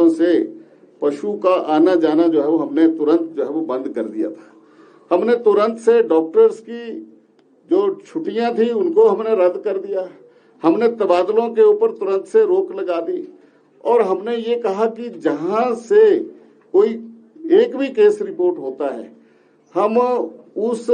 दिनों से पशु का आना जाना जो है वो हमने तुरंत जो है वो बंद कर दिया था। हमने तुरंत से डॉक्टर्स की जो छुट्टियां थी उनको हमने रद्द कर दिया। हमने तबादलों के ऊपर तुरंत से रोक लगा दी और हमने ये कहा कि जहां से कोई एक भी केस रिपोर्ट होता है हम उस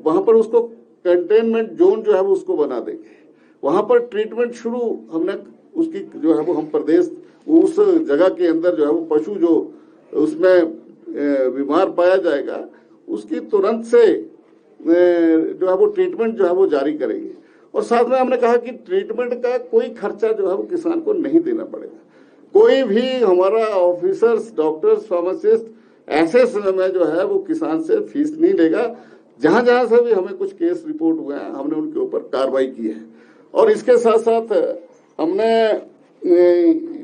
वहां पर उसको कंटेनमेंट जोन जो है वो उसको बना देंगे। वहां पर ट्रीटमेंट शुरू हमने उसकी जो है वो हम प्रदेश उस जगह के अंदर जो है वो पशु जो उसमें बीमार पाया जाएगा उसकी तुरंत से जो है वो ट्रीटमेंट जो है वो जारी करेंगे। और साथ में हमने कहा कि ट्रीटमेंट का कोई खर्चा जो है वो किसान को नहीं देना पड़ेगा। कोई भी हमारा ऑफिसर्स, डॉक्टर्स, फार्मासिस्ट ऐसे समय में जो है वो किसान से फीस नहीं लेगा। जहां जहां से भी हमें कुछ केस रिपोर्ट हुए हैं हमने उनके ऊपर कार्रवाई की है। और इसके साथ साथ हमने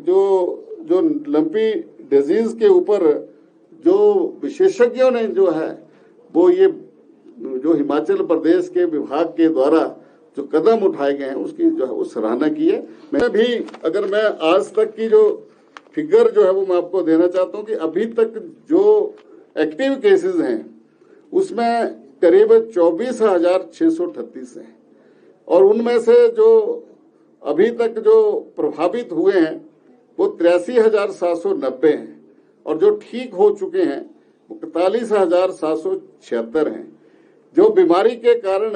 जो लंपी डिजीज के ऊपर जो विशेषज्ञों ने जो है वो ये जो हिमाचल प्रदेश के विभाग के द्वारा जो कदम उठाए गए हैं उसकी जो है वो सराहना की है। मैं भी अगर मैं आज तक की जो फिगर जो है वो मैं आपको देना चाहता हूं कि अभी तक जो एक्टिव केसेस हैं उसमें करीब 24,638 हैं और उनमें से जो अभी तक जो प्रभावित हुए हैं वो 83,790 हैं और जो ठीक हो चुके हैं वो 41,776 हैं। जो बीमारी के कारण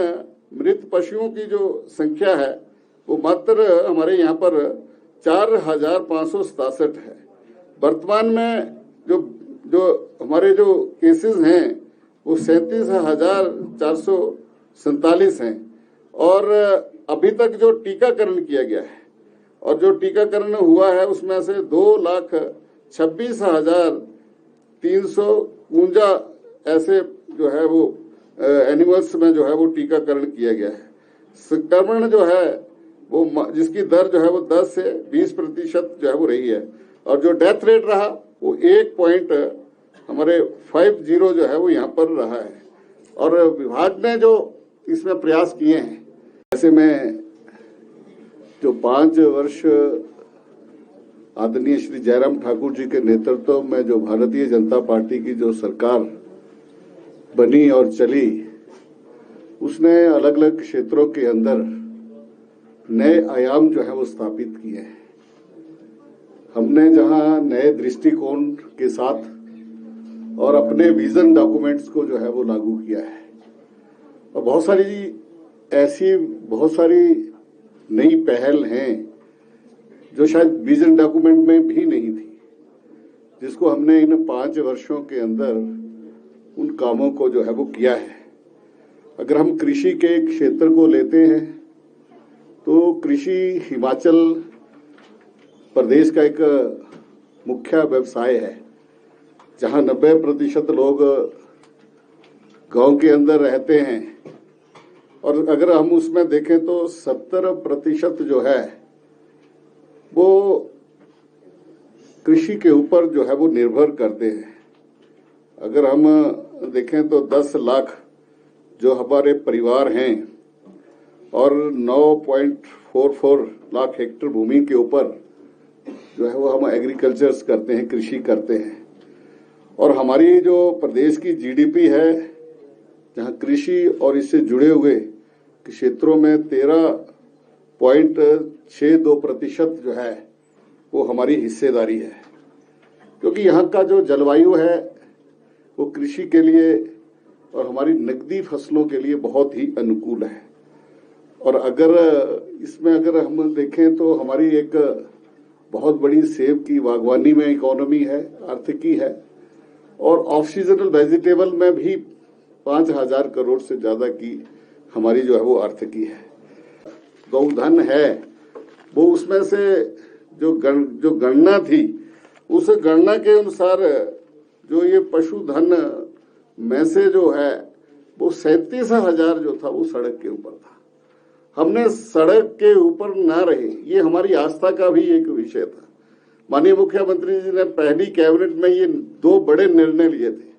मृत पशुओं की जो संख्या है वो मात्र हमारे यहाँ पर 4,567 है। वर्तमान में जो हमारे जो केसेस हैं वो 37,447 हैं और अभी तक जो टीकाकरण किया गया है और जो टीकाकरण हुआ है उसमें से 2,26,352 ऐसे जो है वो एनिमल्स में जो है वो टीकाकरण किया गया है। संक्रमण जो है वो जिसकी दर जो है वो 10 से 20% जो है वो रही है और जो डेथ रेट रहा वो 1.50 जो है वो यहाँ पर रहा है। और विभाग ने जो इसमें प्रयास किए हैं, ऐसे में जो 5 वर्ष आदरणीय श्री जयराम ठाकुर जी के नेतृत्व में जो भारतीय जनता पार्टी की जो सरकार बनी और चली, उसने अलग अलग क्षेत्रों के अंदर नए आयाम जो है वो स्थापित किए हैं। हमने जहां नए दृष्टिकोण के साथ और अपने विजन डॉक्यूमेंट्स को जो है वो लागू किया है और बहुत सारी नई पहल हैं जो शायद विजन डॉक्यूमेंट में भी नहीं थी, जिसको हमने इन 5 वर्षों के अंदर उन कामों को जो है वो किया है। अगर हम कृषि के क्षेत्र को लेते हैं तो कृषि हिमाचल प्रदेश का एक मुख्य व्यवसाय है, जहां 90% लोग गांव के अंदर रहते हैं और अगर हम उसमें देखें तो 70% जो है वो कृषि के ऊपर जो है वो निर्भर करते हैं। अगर हम देखें तो 10 लाख जो हमारे परिवार हैं और 9.44 लाख हेक्टेयर भूमि के ऊपर जो है वो हम एग्रीकल्चर्स करते हैं, कृषि करते हैं। और हमारी जो प्रदेश की जीडीपी है, जहां कृषि और इससे जुड़े हुए क्षेत्रों में 13.62% जो है वो हमारी हिस्सेदारी है, क्योंकि यहाँ का जो जलवायु है वो कृषि के लिए और हमारी नकदी फसलों के लिए बहुत ही अनुकूल है। और अगर हम देखें तो हमारी एक बहुत बड़ी सेब की बागवानी में इकोनॉमी है, आर्थिकी है और ऑफ सीजनल वेजिटेबल में भी 5,000 करोड़ से ज्यादा की हमारी जो है वो आर्थिकी है। गौधन है वो उसमें से जो गणना थी उस गणना के अनुसार जो ये पशुधन में से जो है वो 37,000 जो था वो सड़क के ऊपर था। हमने सड़क के ऊपर ना रहे, ये हमारी आस्था का भी एक विषय था। माननीय मुख्यमंत्री जी ने पहली कैबिनेट में ये 2 बड़े निर्णय लिए थे।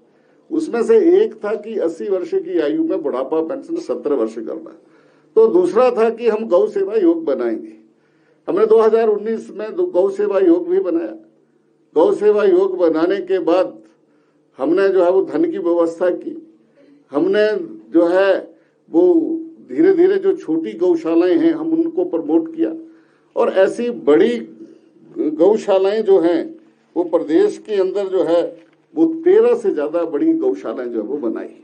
उसमें से एक था कि 80 वर्ष की आयु में बुढ़ापा पेंशन 17 वर्ष करना, तो दूसरा था कि हम गौ सेवा योग बनाएंगे। हमने 2019 में गौ सेवा योग भी बनाया। गौ सेवा योग बनाने के बाद हमने जो है वो धन की व्यवस्था की। हमने जो है वो धीरे धीरे जो छोटी गौशालाएं हैं हम उनको प्रमोट किया, और ऐसी बड़ी गौशालाएं जो हैं वो प्रदेश के अंदर जो है वो 13 से ज्यादा बड़ी गौशालाएं जो है वो बनाई।